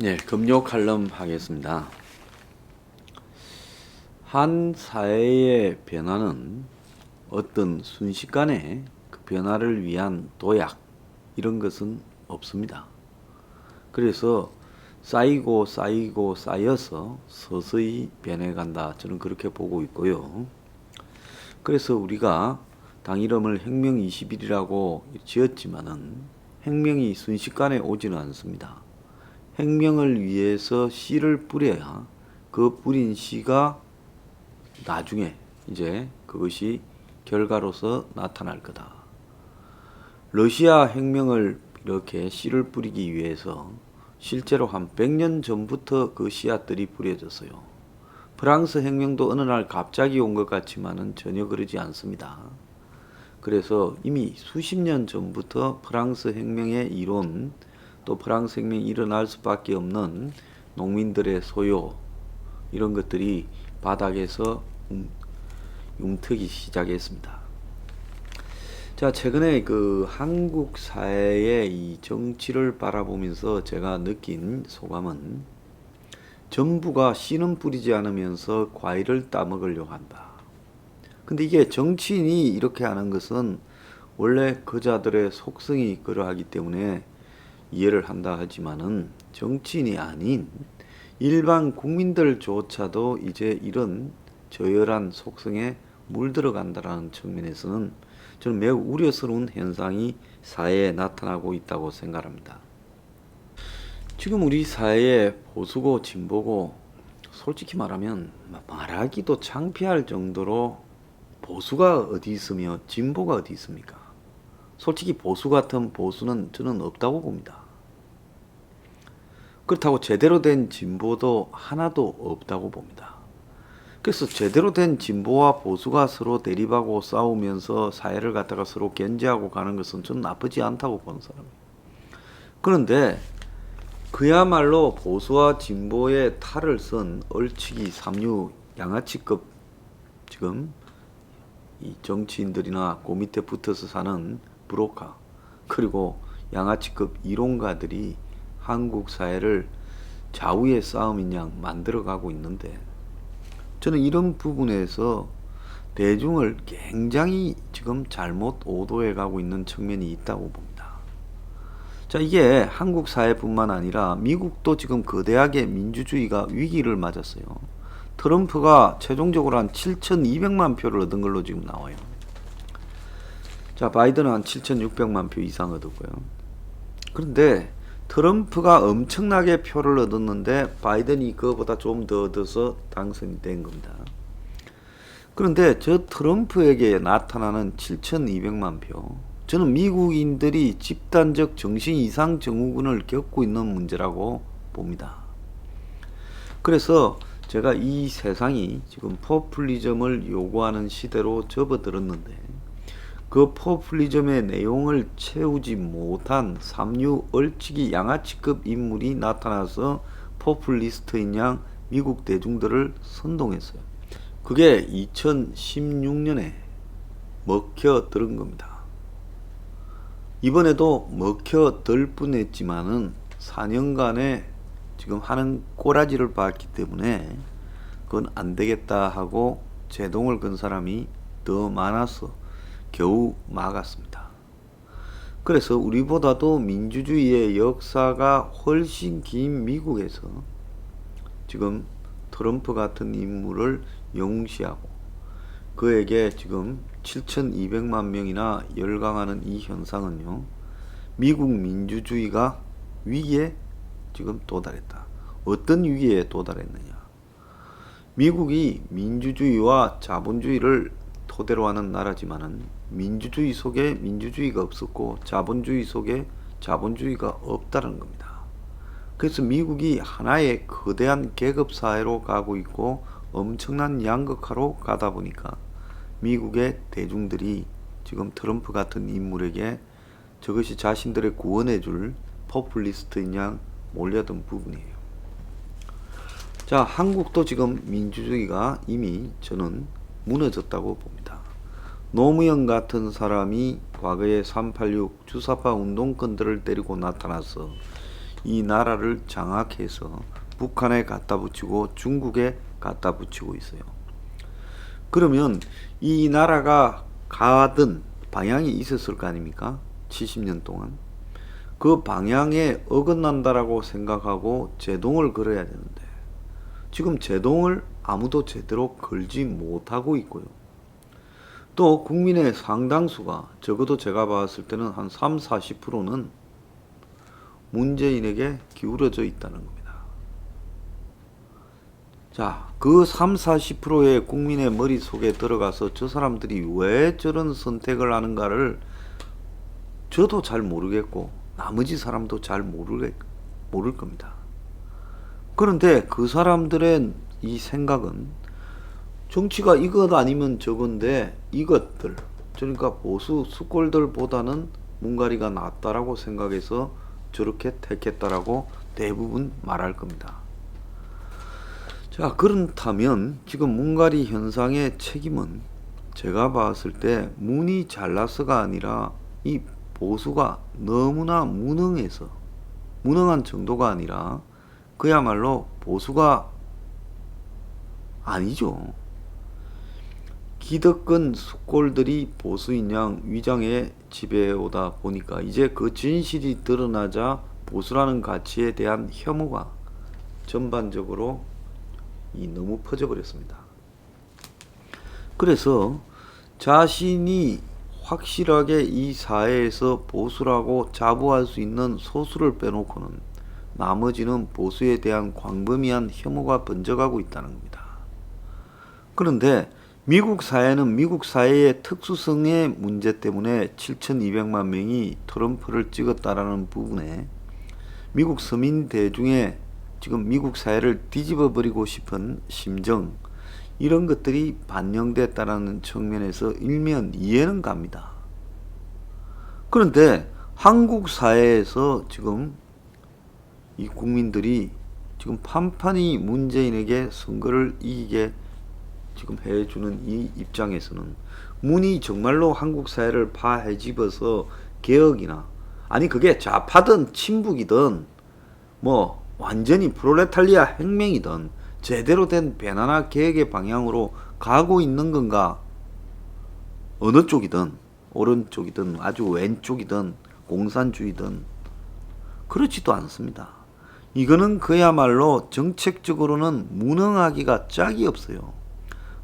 네, 금요 칼럼 하겠습니다. 한 사회의 변화는 어떤 순식간에 그 변화를 위한 도약 이런 것은 없습니다. 그래서 쌓이고 쌓이고 쌓여서 서서히 변해간다. 저는 그렇게 보고 있고요. 그래서 우리가 당 이름을 혁명 20일이라고 지었지만은 혁명이 순식간에 오지는 않습니다. 혁명을 위해서 씨를 뿌려야 그 뿌린 씨가 나중에 이제 그것이 결과로서 나타날 거다. 러시아 혁명을 이렇게 씨를 뿌리기 위해서 실제로 한 100년 전부터 그 씨앗들이 뿌려졌어요. 프랑스 혁명도 어느 날 갑자기 온 것 같지만은 전혀 그러지 않습니다. 그래서 이미 수십 년 전부터 프랑스 혁명의 이론, 또 프랑스 혁명이 일어날 수밖에 없는 농민들의 소요, 이런 것들이 바닥에서 융트기 시작했습니다. 자, 최근에 그 한국 사회의 이 정치를 바라보면서 제가 느낀 소감은 정부가 씨는 뿌리지 않으면서 과일을 따먹으려고 한다. 근데 이게 정치인이 이렇게 하는 것은 원래 그자들의 속성이 그러하기 때문에 이해를 한다 하지만은 정치인이 아닌 일반 국민들조차도 이제 이런 저열한 속성에 물들어간다라는 측면에서는 저는 매우 우려스러운 현상이 사회에 나타나고 있다고 생각합니다. 지금 우리 사회에 보수고 진보고 솔직히 말하면 말하기도 창피할 정도로 보수가 어디 있으며 진보가 어디 있습니까? 솔직히 보수 같은 보수는 저는 없다고 봅니다. 그렇다고 제대로 된 진보도 하나도 없다고 봅니다. 그래서 제대로 된 진보와 보수가 서로 대립하고 싸우면서 사회를 갖다가 서로 견제하고 가는 것은 좀 나쁘지 않다고 보는 사람이에요. 그런데 그야말로 보수와 진보의 탈을 쓴 얼치기 삼류 양아치급 지금 이 정치인들이나 그 밑에 붙어서 사는 브로커 그리고 양아치급 이론가들이 한국 사회를 좌우의 싸움인 양 만들어가고 있는데 저는 이런 부분에서 대중을 굉장히 지금 잘못 오도해 가고 있는 측면이 있다고 봅니다. 자, 이게 한국 사회뿐만 아니라 미국도 지금 거대하게 민주주의가 위기를 맞았어요. 트럼프가 최종적으로 한 7,200만 표를 얻은 걸로 지금 나와요. 자, 바이든은 한 7,600만 표 이상 얻었고요. 그런데 트럼프가 엄청나게 표를 얻었는데 바이든이 그거보다 좀 더 얻어서 당선이 된 겁니다. 그런데 저 트럼프에게 나타나는 7,200만 표, 저는 미국인들이 집단적 정신 이상 증후군을 겪고 있는 문제라고 봅니다. 그래서 제가 이 세상이 지금 포퓰리즘을 요구하는 시대로 접어들었는데 그 포퓰리즘의 내용을 채우지 못한 삼류 얼치기 양아치급 인물이 나타나서 포퓰리스트인 양 미국 대중들을 선동했어요. 그게 2016년에 먹혀들은 겁니다. 이번에도 먹혀들 뻔했지만은 4년간에 지금 하는 꼬라지를 봤기 때문에 그건 안 되겠다 하고 제동을 건 사람이 더 많아서 겨우 막았습니다. 그래서 우리보다도 민주주의의 역사가 훨씬 긴 미국에서 지금 트럼프 같은 인물을 영시하고 그에게 지금 7,200만 명이나 열광하는 이 현상은요, 미국 민주주의가 위기에 지금 도달했다. 어떤 위기에 도달했느냐? 미국이 민주주의와 자본주의를 토대로 하는 나라지만은 민주주의 속에 민주주의가 없었고 자본주의 속에 자본주의가 없다는 겁니다. 그래서 미국이 하나의 거대한 계급사회로 가고 있고 엄청난 양극화로 가다 보니까 미국의 대중들이 지금 트럼프 같은 인물에게 저것이 자신들의 구원해줄 포퓰리스트인 양 몰려든 부분이에요. 자, 한국도 지금 민주주의가 이미 저는 무너졌다고 봅니다. 노무현 같은 사람이 과거에 386 주사파 운동권들을 데리고 나타나서 이 나라를 장악해서 북한에 갖다 붙이고 중국에 갖다 붙이고 있어요. 그러면 이 나라가 가던 방향이 있었을 거 아닙니까? 70년 동안. 그 방향에 어긋난다라고 생각하고 제동을 걸어야 되는데 지금 제동을 아무도 제대로 걸지 못하고 있고요. 또 국민의 상당수가 적어도 제가 봤을 때는 한 3, 40%는 문재인에게 기울어져 있다는 겁니다. 자, 그 3, 40%의 국민의 머릿속에 들어가서 저 사람들이 왜 저런 선택을 하는가를 저도 잘 모르겠고 나머지 사람도 잘 모를 겁니다. 그런데 그 사람들의 이 생각은 정치가 이것 아니면 저건데 이것들, 그러니까 보수 수꼴들보다는 문가리가 낫다라고 생각해서 저렇게 택했다라고 대부분 말할 겁니다. 자, 그렇다면 지금 문가리 현상의 책임은 제가 봤을 때 문이 잘나서가 아니라 이 보수가 너무나 무능해서, 무능한 정도가 아니라 그야말로 보수가 아니죠. 기득권 수꼴들이 보수인 양 위장에 지배해오다 보니까 이제 그 진실이 드러나자 보수라는 가치에 대한 혐오가 전반적으로 너무 퍼져버렸습니다. 그래서 자신이 확실하게 이 사회에서 보수라고 자부할 수 있는 소수를 빼놓고는 나머지는 보수에 대한 광범위한 혐오가 번져가고 있다는 겁니다. 그런데 미국 사회는 미국 사회의 특수성의 문제 때문에 7,200만 명이 트럼프를 찍었다라는 부분에 미국 서민 대중의 지금 미국 사회를 뒤집어 버리고 싶은 심정, 이런 것들이 반영됐다라는 측면에서 일면 이해는 갑니다. 그런데 한국 사회에서 지금 이 국민들이 지금 판판이 문재인에게 선거를 이기게 지금 해주는 이 입장에서는 문이 정말로 한국 사회를 파헤집어서 개혁이나, 아니 그게 좌파든 친북이든 뭐 완전히 프롤레탈리아 혁명이든 제대로 된 배나나 개혁의 방향으로 가고 있는 건가? 어느 쪽이든 오른쪽이든 아주 왼쪽이든 공산주의든 그렇지도 않습니다. 이거는 그야말로 정책적으로는 무능하기가 짝이 없어요.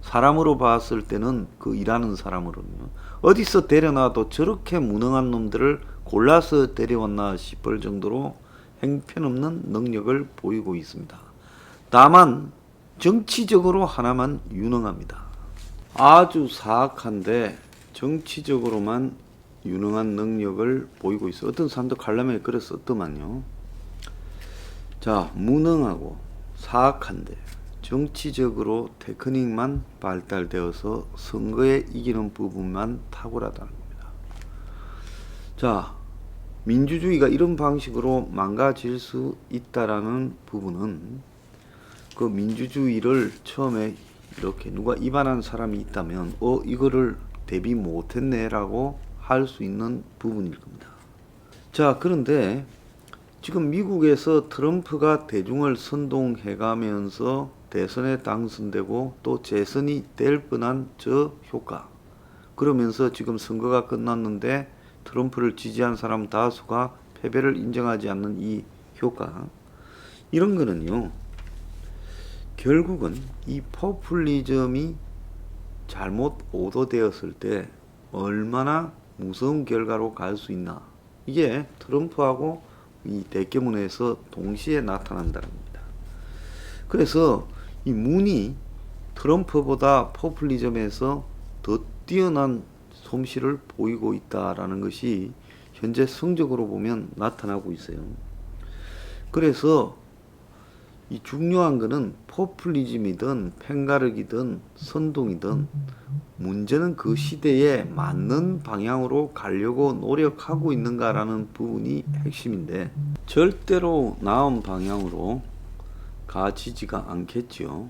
사람으로 봤을 때는 그 일하는 사람으로는요. 어디서 데려놔도 저렇게 무능한 놈들을 골라서 데려왔나 싶을 정도로 형편없는 능력을 보이고 있습니다. 다만 정치적으로 하나만 유능합니다. 아주 사악한데 정치적으로만 유능한 능력을 보이고 있어요. 어떤 사람도 칼럼에 글을 썼더만요. 자, 무능하고 사악한데 정치적으로 테크닉만 발달되어서 선거에 이기는 부분만 탁월하다는 겁니다. 자, 민주주의가 이런 방식으로 망가질 수 있다라는 부분은 그 민주주의를 처음에 이렇게 누가 입안한 사람이 있다면 이거를 대비 못했네 라고 할 수 있는 부분일 겁니다. 자, 그런데 지금 미국에서 트럼프가 대중을 선동해가면서 대선에 당선되고 또 재선이 될 뻔한 저 효과, 그러면서 지금 선거가 끝났는데 트럼프를 지지한 사람 다수가 패배를 인정하지 않는 이 효과, 이런 거는요 결국은 이 포퓰리즘이 잘못 오도되었을 때 얼마나 무서운 결과로 갈 수 있나, 이게 트럼프하고 이 대깨문에서 동시에 나타난다는 겁니다. 그래서 이 문이 트럼프보다 포퓰리즘에서 더 뛰어난 솜씨를 보이고 있다라는 것이 현재 성적으로 보면 나타나고 있어요. 그래서 이 중요한 것은 포퓰리즘이든 펜가르기든 선동이든 문제는 그 시대에 맞는 방향으로 가려고 노력하고 있는가라는 부분이 핵심인데 절대로 나은 방향으로 가지지가 않겠지요.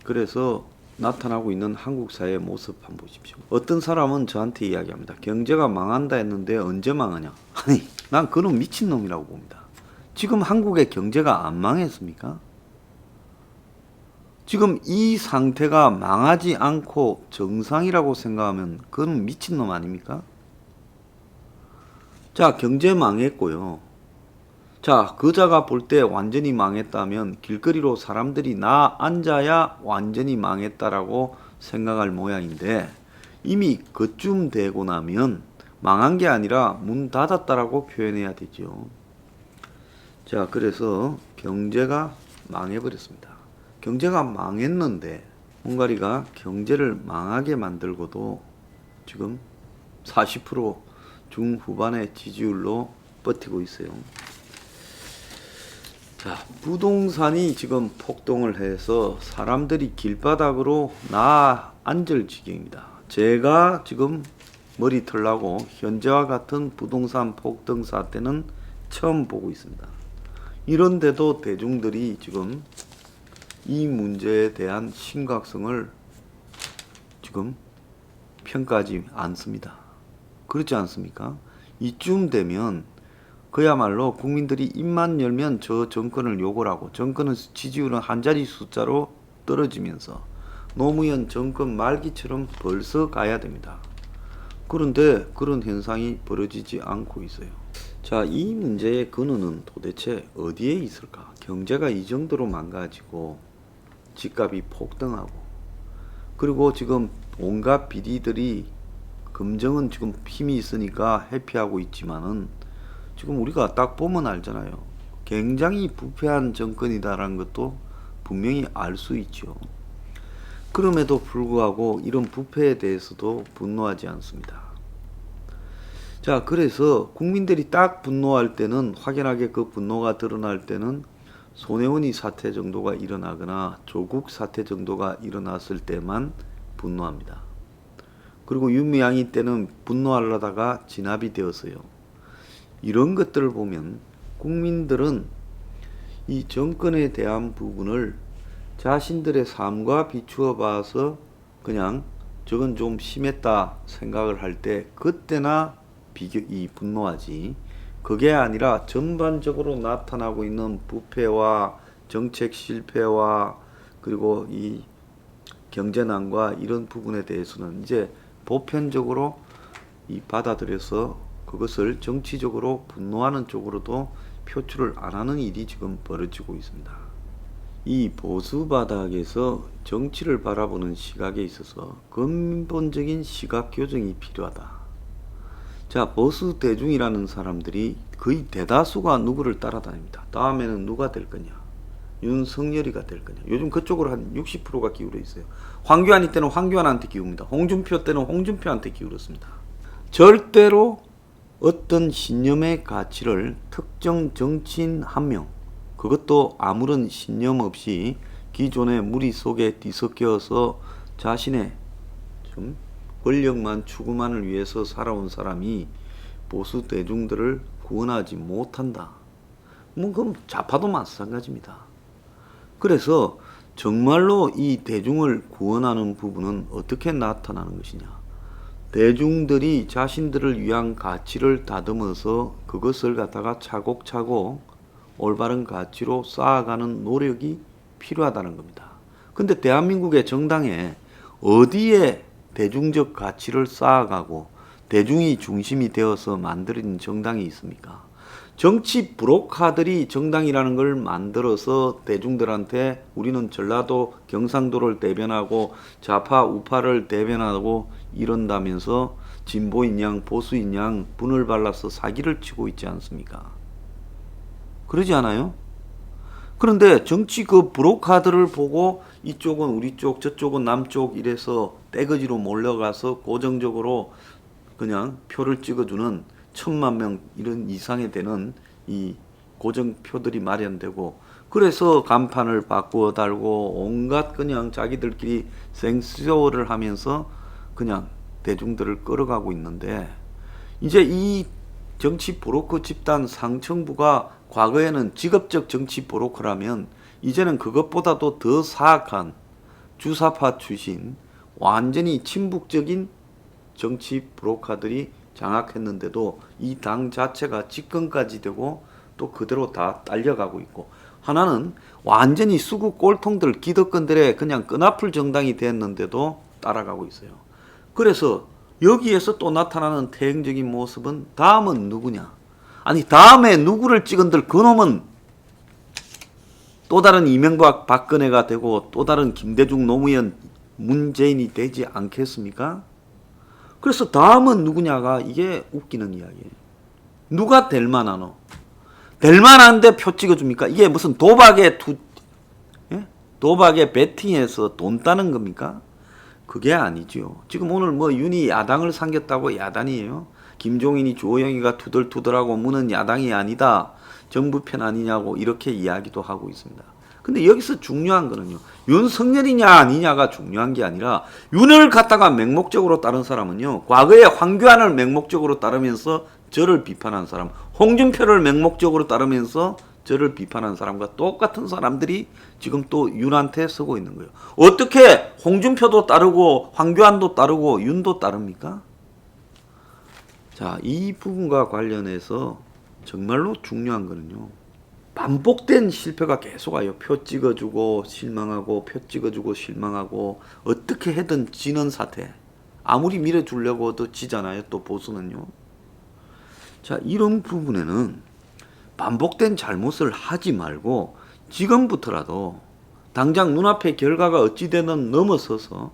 그래서 나타나고 있는 한국 사회의 모습 한번 보십시오. 어떤 사람은 저한테 이야기합니다. 경제가 망한다 했는데 언제 망하냐? 아니, 난 그놈 미친놈이라고 봅니다. 지금 한국의 경제가 안 망했습니까? 지금 이 상태가 망하지 않고 정상이라고 생각하면 그건 미친놈 아닙니까? 자, 경제 망했고요. 자, 그자가 볼 때 완전히 망했다면 길거리로 사람들이 나 앉아야 완전히 망했다라고 생각할 모양인데, 이미 그쯤 되고 나면 망한 게 아니라 문 닫았다라고 표현해야 되죠. 자, 그래서 경제가 망해버렸습니다. 경제가 망했는데 헝가리가 경제를 망하게 만들고도 지금 40% 중후반의 지지율로 버티고 있어요. 자, 부동산이 지금 폭등을 해서 사람들이 길바닥으로 나 앉을 지경입니다. 제가 지금 머리 털라고 현재와 같은 부동산 폭등 사태는 처음 보고 있습니다. 이런데도 대중들이 지금 이 문제에 대한 심각성을 지금 평가하지 않습니다. 그렇지 않습니까? 이쯤 되면 그야말로 국민들이 입만 열면 저 정권을 욕을 하고, 정권은 지지율은 한 자리 숫자로 떨어지면서 노무현 정권 말기처럼 벌써 가야 됩니다. 그런데 그런 현상이 벌어지지 않고 있어요. 자, 이 문제의 근원은 도대체 어디에 있을까? 경제가 이 정도로 망가지고 집값이 폭등하고, 그리고 지금 온갖 비리들이, 금정은 지금 힘이 있으니까 회피하고 있지만은 지금 우리가 딱 보면 알잖아요. 굉장히 부패한 정권이다라는 것도 분명히 알 수 있죠. 그럼에도 불구하고 이런 부패에 대해서도 분노하지 않습니다. 자, 그래서 국민들이 딱 분노할 때는, 확연하게 그 분노가 드러날 때는 손혜원이 사태 정도가 일어나거나 조국 사태 정도가 일어났을 때만 분노합니다. 그리고 윤미향이 때는 분노하려다가 진압이 되었어요. 이런 것들을 보면 국민들은 이 정권에 대한 부분을 자신들의 삶과 비추어 봐서 그냥 저건 좀 심했다 생각을 할 때 그때나 분노하지, 그게 아니라 전반적으로 나타나고 있는 부패와 정책 실패와 그리고 이 경제난과 이런 부분에 대해서는 이제 보편적으로 받아들여서 그것을 정치적으로 분노하는 쪽으로도 표출을 안 하는 일이 지금 벌어지고 있습니다. 이 보수 바닥에서 정치를 바라보는 시각에 있어서 근본적인 시각 교정이 필요하다. 자, 보수 대중이라는 사람들이 거의 대다수가 누구를 따라다닙니다. 다음에는 누가 될 거냐? 윤석열이가 될 거냐? 요즘 그쪽으로 한 60%가 기울어 있어요. 황교안이 때는 황교안한테 기웁니다. 홍준표 때는 홍준표한테 기울었습니다. 절대로 어떤 신념의 가치를 특정 정치인 한 명, 그것도 아무런 신념 없이 기존의 무리 속에 뒤섞여서 자신의 좀 권력만 추구만을 위해서 살아온 사람이 보수 대중들을 구원하지 못한다. 그럼 좌파도 마찬가지입니다. 그래서 정말로 이 대중을 구원하는 부분은 어떻게 나타나는 것이냐? 대중들이 자신들을 위한 가치를 다듬어서 그것을 갖다가 차곡차곡 올바른 가치로 쌓아가는 노력이 필요하다는 겁니다. 근데 대한민국의 정당에 어디에 대중적 가치를 쌓아가고 대중이 중심이 되어서 만들어진 정당이 있습니까? 정치 브로커들이 정당이라는 걸 만들어서 대중들한테 우리는 전라도 경상도를 대변하고 좌파 우파를 대변하고 이런다면서 진보인 양 보수인 양 분을 발라서 사기를 치고 있지 않습니까? 그러지 않아요? 그런데 정치 그 브로커들을 보고 이쪽은 우리 쪽 저쪽은 남쪽 이래서 떼거지로 몰려가서 고정적으로 그냥 표를 찍어주는 1000만 명 이런 이상이 되는 이 고정표들이 마련되고, 그래서 간판을 바꾸어 달고 온갖 그냥 자기들끼리 생쇼를 하면서 그냥 대중들을 끌어가고 있는데, 이제 이 정치 브로커 집단 상층부가 과거에는 직업적 정치 브로커라면 이제는 그것보다도 더 사악한 주사파 출신 완전히 친북적인 정치 브로커들이 장악했는데도 이 당 자체가 집권까지 되고 또 그대로 다 딸려가고 있고, 하나는 완전히 수구 꼴통들 기득권들의 그냥 끈아풀 정당이 됐는데도 따라가고 있어요. 그래서 여기에서 또 나타나는 태행적인 모습은 다음은 누구냐? 아니 다음에 누구를 찍은들 그놈은 또 다른 이명박 박근혜가 되고 또 다른 김대중 노무현 문재인이 되지 않겠습니까? 그래서 다음은 누구냐가 이게 웃기는 이야기예요. 누가 될 만하노? 될 만한데 표 찍어줍니까? 이게 무슨 도박에 베팅해서 돈 따는 겁니까? 그게 아니죠. 지금 오늘 뭐 윤이 야당을 상겼다고 야단이에요. 김종인이 주호영이가 투덜투덜하고 무는 야당이 아니다. 정부 편 아니냐고 이렇게 이야기도 하고 있습니다. 근데 여기서 중요한 거는요. 윤석열이냐 아니냐가 중요한 게 아니라 윤을 갖다가 맹목적으로 따른 사람은요. 과거에 황교안을 맹목적으로 따르면서 저를 비판한 사람, 홍준표를 맹목적으로 따르면서 저를 비판한 사람과 똑같은 사람들이 지금 또 윤한테 서고 있는 거예요. 어떻게 홍준표도 따르고 황교안도 따르고 윤도 따릅니까? 자, 이 부분과 관련해서 정말로 중요한 거는요. 반복된 실패가 계속 와요. 표 찍어주고 실망하고 표 찍어주고 실망하고 어떻게 해든 지는 사태. 아무리 밀어주려고 도 지잖아요. 또 보수는요. 자, 이런 부분에는 반복된 잘못을 하지 말고 지금부터라도 당장 눈앞의 결과가 어찌되든 넘어서서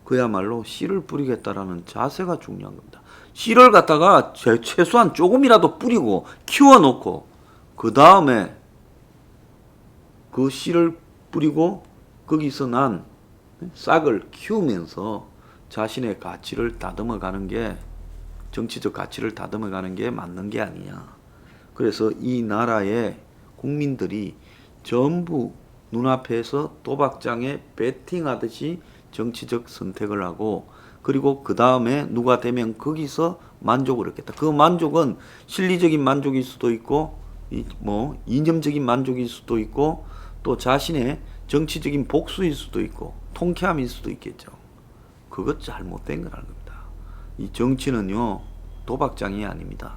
그야말로 씨를 뿌리겠다라는 자세가 중요한 겁니다. 씨를 갖다가 최소한 조금이라도 뿌리고 키워놓고 그 다음에 그 씨를 뿌리고 거기서 난 싹을 키우면서 자신의 가치를 다듬어 가는 게, 정치적 가치를 다듬어 가는 게 맞는 게 아니냐. 그래서 이 나라의 국민들이 전부 눈앞에서 도박장에 베팅하듯이 정치적 선택을 하고, 그리고 그 다음에 누가 되면 거기서 만족을 얻겠다. 그 만족은 실리적인 만족일 수도 있고 뭐 이념적인 만족일 수도 있고 또 자신의 정치적인 복수일 수도 있고 통쾌함일 수도 있겠죠. 그것 잘못된 거라는 겁니다. 이 정치는요 도박장이 아닙니다.